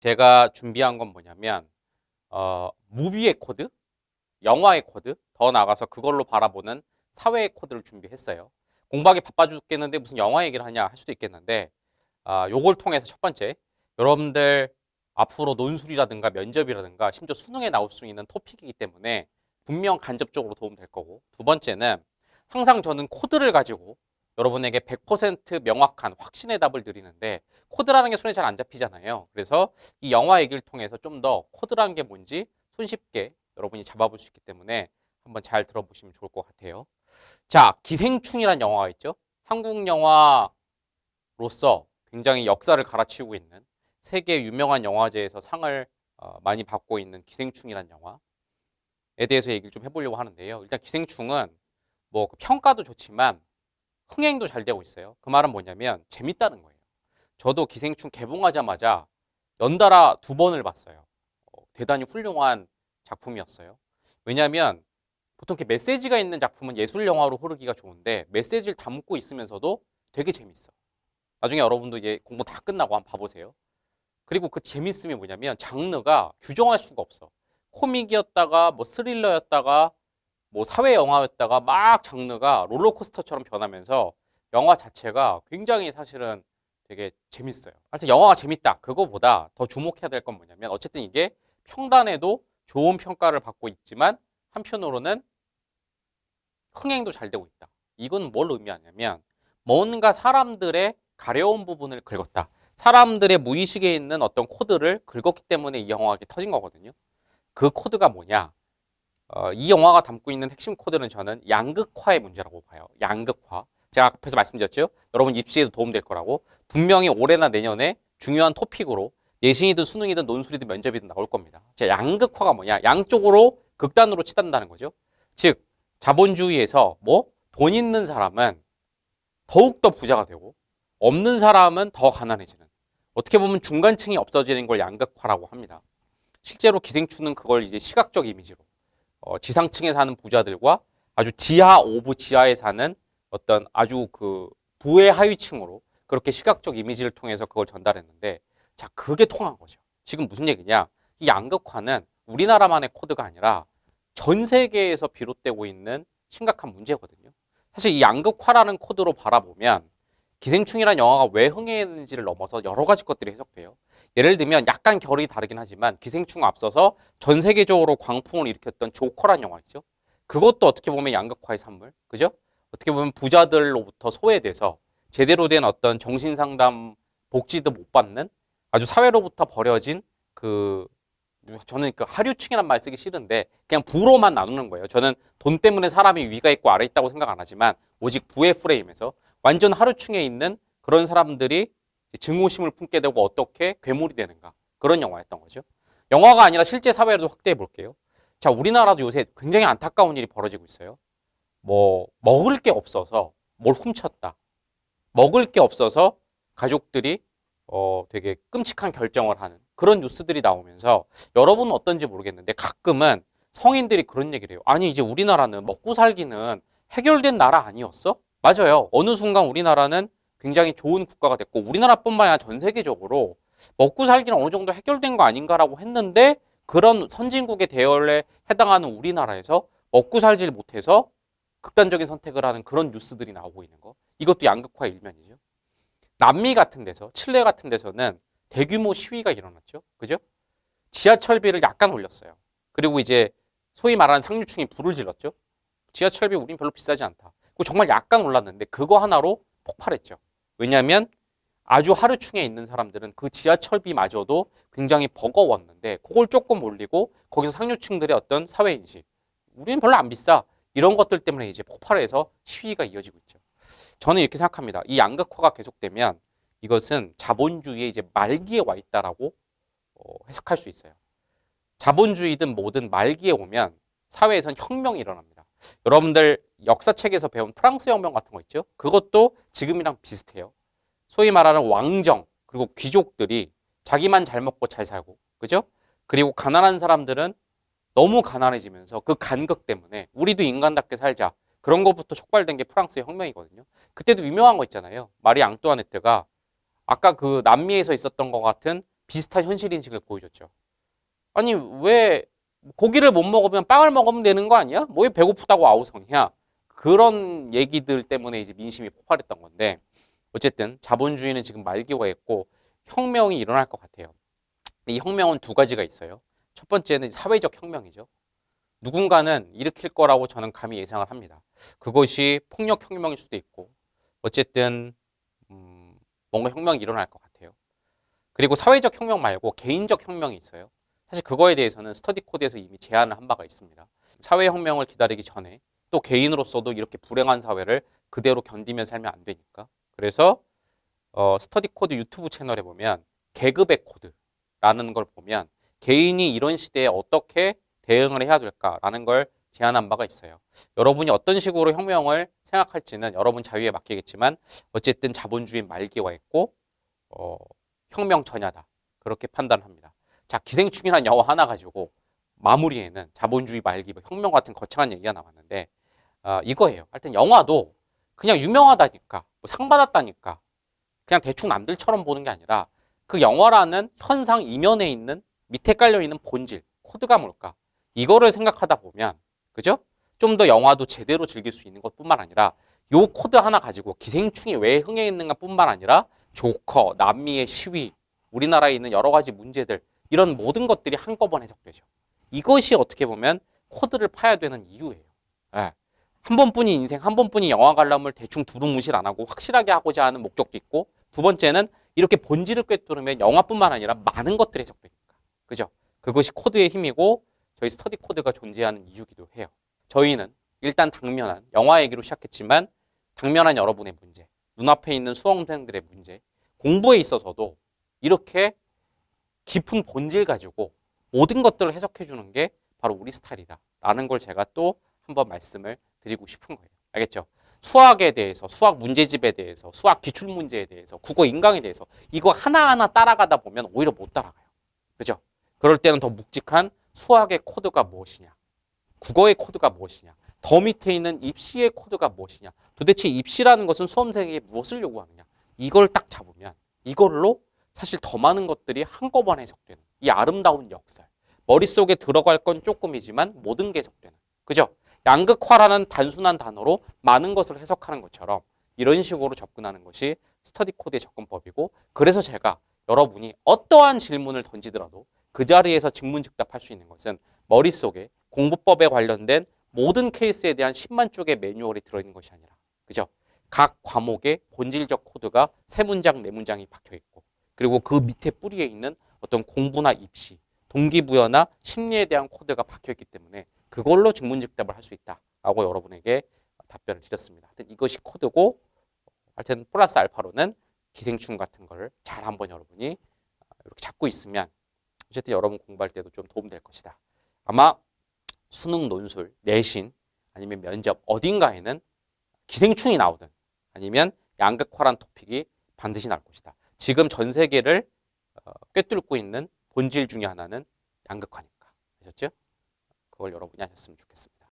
제가 준비한 건 뭐냐면 무비의 코드, 영화의 코드, 더 나아가서 그걸로 바라보는 사회의 코드를 준비했어요. 공부하기 바빠 죽겠는데 무슨 영화 얘기를 하냐 할 수도 있겠는데 요걸 통해서 첫 번째, 여러분들 앞으로 논술이라든가 면접이라든가 심지어 수능에 나올 수 있는 토픽이기 때문에 분명 간접적으로 도움될 거고, 두 번째는 항상 저는 코드를 가지고 여러분에게 100% 명확한 확신의 답을 드리는데 코드라는 게 손에 잘 안 잡히잖아요. 그래서 이 영화 얘기를 통해서 좀 더 코드라는 게 뭔지 손쉽게 여러분이 잡아볼 수 있기 때문에 한번 잘 들어보시면 좋을 것 같아요. 자, 기생충이라는 영화가 있죠. 한국 영화로서 굉장히 역사를 갈아치우고 있는 세계 유명한 영화제에서 상을 많이 받고 있는 기생충이라는 영화에 대해서 얘기를 좀 해보려고 하는데요. 일단 기생충은 뭐 평가도 좋지만 흥행도 잘 되고 있어요. 그 말은 뭐냐면 재밌다는 거예요. 저도 기생충 개봉하자마자 연달아 2번을 봤어요. 대단히 훌륭한 작품이었어요. 왜냐하면 보통 이렇게 메시지가 있는 작품은 예술 영화로 흐르기가 좋은데 메시지를 담고 있으면서도 되게 재밌어. 나중에 여러분도 이제 공부 다 끝나고 한번 봐보세요. 그리고 그 재밌음이 뭐냐면 장르가 규정할 수가 없어. 코믹이었다가 뭐 스릴러였다가 뭐 사회 영화였다가 막 장르가 롤러코스터처럼 변하면서 영화 자체가 굉장히 사실은 되게 재밌어요. 하여튼 영화가 재밌다. 그거보다 더 주목해야 될 건 뭐냐면 어쨌든 이게 평단에도 좋은 평가를 받고 있지만 한편으로는 흥행도 잘 되고 있다. 이건 뭘 의미하냐면 뭔가 사람들의 가려운 부분을 긁었다. 사람들의 무의식에 있는 어떤 코드를 긁었기 때문에 이 영화가 터진 거거든요. 그 코드가 뭐냐? 이 영화가 담고 있는 핵심 코드는 저는 양극화의 문제라고 봐요. 양극화. 제가 앞에서 말씀드렸죠. 여러분 입시에도 도움될 거라고. 분명히 올해나 내년에 중요한 토픽으로 내신이든 수능이든 논술이든 면접이든 나올 겁니다. 자, 양극화가 뭐냐? 양쪽으로 극단으로 치닫는다는 거죠. 즉 자본주의에서 뭐 돈 있는 사람은 더욱더 부자가 되고 없는 사람은 더 가난해지는, 어떻게 보면 중간층이 없어지는 걸 양극화라고 합니다. 실제로 기생충은 그걸 이제 시각적 이미지로 지상층에 사는 부자들과 아주 지하 오브 지하에 사는 어떤 아주 그 부의 하위층으로 그렇게 시각적 이미지를 통해서 그걸 전달했는데, 자, 그게 통한 거죠. 지금 무슨 얘기냐? 이 양극화는 우리나라만의 코드가 아니라 전 세계에서 비롯되고 있는 심각한 문제거든요. 사실 이 양극화라는 코드로 바라보면 기생충이라는 영화가 왜 흥행했는지를 넘어서 여러 가지 것들이 해석돼요. 예를 들면 약간 결이 다르긴 하지만 기생충 앞서서 전 세계적으로 광풍을 일으켰던 조커란 영화 있죠. 그것도 어떻게 보면 양극화의 산물, 그죠? 어떻게 보면 부자들로부터 소외돼서 제대로 된 어떤 정신상담 복지도 못 받는 아주 사회로부터 버려진 그, 저는 그 하류층이란 말 쓰기 싫은데 그냥 부로만 나누는 거예요. 저는 돈 때문에 사람이 위가 있고 아래 있다고 생각 안 하지만 오직 부의 프레임에서 완전 하류층에 있는 그런 사람들이 증오심을 품게 되고 어떻게 괴물이 되는가, 그런 영화였던 거죠. 영화가 아니라 실제 사회로도 확대해 볼게요. 자, 우리나라도 요새 굉장히 안타까운 일이 벌어지고 있어요. 뭐 먹을 게 없어서 뭘 훔쳤다. 먹을 게 없어서 가족들이 되게 끔찍한 결정을 하는 그런 뉴스들이 나오면서 여러분은 어떤지 모르겠는데 가끔은 성인들이 그런 얘기를 해요. 아니 이제 우리나라는 먹고 살기는 해결된 나라 아니었어? 맞아요. 어느 순간 우리나라는 굉장히 좋은 국가가 됐고 우리나라뿐만 아니라 전 세계적으로 먹고 살기는 어느 정도 해결된 거 아닌가라고 했는데 그런 선진국의 대열에 해당하는 우리나라에서 먹고 살지를 못해서 극단적인 선택을 하는 그런 뉴스들이 나오고 있는 거. 이것도 양극화의 일면이죠. 남미 같은 데서, 칠레 같은 데서는 대규모 시위가 일어났죠. 그죠? 지하철비를 약간 올렸어요. 그리고 이제 소위 말하는 상류층이 불을 질렀죠. 지하철비 우린 별로 비싸지 않다. 그거 정말 약간 올랐는데 그거 하나로 폭발했죠. 왜냐하면 아주 하류층에 있는 사람들은 그 지하철비마저도 굉장히 버거웠는데 그걸 조금 올리고 거기서 상류층들의 어떤 사회인식, 우리는 별로 안 비싸, 이런 것들 때문에 이제 폭발해서 시위가 이어지고 있죠. 저는 이렇게 생각합니다. 이 양극화가 계속되면 이것은 자본주의의 이제 말기에 와 있다라고 해석할 수 있어요. 자본주의든 뭐든 말기에 오면 사회에선 혁명이 일어납니다. 여러분들 역사책에서 배운 프랑스 혁명 같은 거 있죠? 그것도 지금이랑 비슷해요. 소위 말하는 왕정 그리고 귀족들이 자기만 잘 먹고 잘 살고, 그죠? 그리고 가난한 사람들은 너무 가난해지면서 그 간극 때문에 우리도 인간답게 살자, 그런 것부터 촉발된 게 프랑스의 혁명이거든요. 그때도 유명한 거 있잖아요. 마리 앙뚜아네트가 아까 그 남미에서 있었던 것 같은 비슷한 현실 인식을 보여줬죠. 아니 왜 고기를 못 먹으면 빵을 먹으면 되는 거 아니야? 뭐 왜 배고프다고 아우성이야? 그런 얘기들 때문에 이제 민심이 폭발했던 건데 어쨌든 자본주의는 지금 말기화했고 혁명이 일어날 것 같아요. 이 혁명은 두 가지가 있어요. 첫 번째는 사회적 혁명이죠. 누군가는 일으킬 거라고 저는 감히 예상을 합니다. 그것이 폭력혁명일 수도 있고 어쨌든 뭔가 혁명이 일어날 것 같아요. 그리고 사회적 혁명 말고 개인적 혁명이 있어요. 사실 그거에 대해서는 스터디 코드에서 이미 제안을 한 바가 있습니다. 사회혁명을 기다리기 전에 또 개인으로서도 이렇게 불행한 사회를 그대로 견디며 살면 안 되니까. 그래서 스터디 코드 유튜브 채널에 보면 계급의 코드라는 걸 보면 개인이 이런 시대에 어떻게 대응을 해야 될까라는 걸 제안한 바가 있어요. 여러분이 어떤 식으로 혁명을 생각할지는 여러분 자유에 맡기겠지만 어쨌든 자본주의 말기화했고 혁명 전야다. 그렇게 판단합니다. 자, 기생충이라는 영화 하나 가지고 마무리에는 자본주의 말기, 혁명 같은 거창한 얘기가 나왔는데 이거예요. 하여튼 영화도 그냥 유명하다니까, 뭐 상 받았다니까 그냥 대충 남들처럼 보는 게 아니라 그 영화라는 현상 이면에 있는 밑에 깔려있는 본질, 코드가 뭘까? 이거를 생각하다 보면 그죠? 좀 더 영화도 제대로 즐길 수 있는 것뿐만 아니라 요 코드 하나 가지고 기생충이 왜 흥해 있는가 뿐만 아니라 조커, 남미의 시위, 우리나라에 있는 여러 가지 문제들 이런 모든 것들이 한꺼번에 해석되죠. 이것이 어떻게 보면 코드를 파야 되는 이유예요. 예. 한 번뿐인 인생, 한 번뿐인 영화 관람을 대충 두루뭉실 안 하고 확실하게 하고자 하는 목적도 있고 두 번째는 이렇게 본질을 꿰뚫으면 영화뿐만 아니라 많은 것들이 해석되니까. 그죠? 그것이 코드의 힘이고 저희 스터디 코드가 존재하는 이유기도 해요. 저희는 일단 당면한 영화 얘기로 시작했지만 당면한 여러분의 문제, 눈앞에 있는 수험생들의 문제, 공부에 있어서도 이렇게 깊은 본질 가지고 모든 것들을 해석해 주는 게 바로 우리 스타일이다라는 걸 제가 또 한번 말씀을 드리고 싶은 거예요. 알겠죠? 수학에 대해서, 수학 문제집에 대해서, 수학 기출 문제에 대해서, 국어 인강에 대해서 이거 하나하나 따라가다 보면 오히려 못 따라가요. 그죠? 그럴 때는 더 묵직한 수학의 코드가 무엇이냐, 국어의 코드가 무엇이냐, 더 밑에 있는 입시의 코드가 무엇이냐, 도대체 입시라는 것은 수험생에게 무엇을 요구하느냐, 이걸 딱 잡으면 이걸로 사실 더 많은 것들이 한꺼번에 해석되는 이 아름다운 역설. 머릿속에 들어갈 건 조금이지만 모든 게 해석되는. 그죠? 양극화라는 단순한 단어로 많은 것을 해석하는 것처럼 이런 식으로 접근하는 것이 스터디 코드의 접근법이고 그래서 제가 여러분이 어떠한 질문을 던지더라도 그 자리에서 즉문즉답할 수 있는 것은 머릿속에 공부법에 관련된 모든 케이스에 대한 10만 쪽의 매뉴얼이 들어있는 것이 아니라 그죠? 각 과목의 본질적 코드가 세 문장, 네 문장이 박혀있고 그리고 그 밑에 뿌리에 있는 어떤 공부나 입시, 동기부여나 심리에 대한 코드가 박혀있기 때문에 그걸로 즉문즉답을 할 수 있다라고 여러분에게 답변을 드렸습니다. 하여튼 이것이 코드고 하여튼 플러스 알파로는 기생충 같은 걸 잘 한번 여러분이 이렇게 잡고 있으면 어쨌든 여러분 공부할 때도 좀 도움될 것이다. 아마 수능 논술, 내신 아니면 면접 어딘가에는 기생충이 나오든 아니면 양극화란 토픽이 반드시 나올 것이다. 지금 전 세계를 꿰뚫고 있는 본질 중에 하나는 양극화니까. 아셨죠? 그걸 여러분이 하셨으면 좋겠습니다.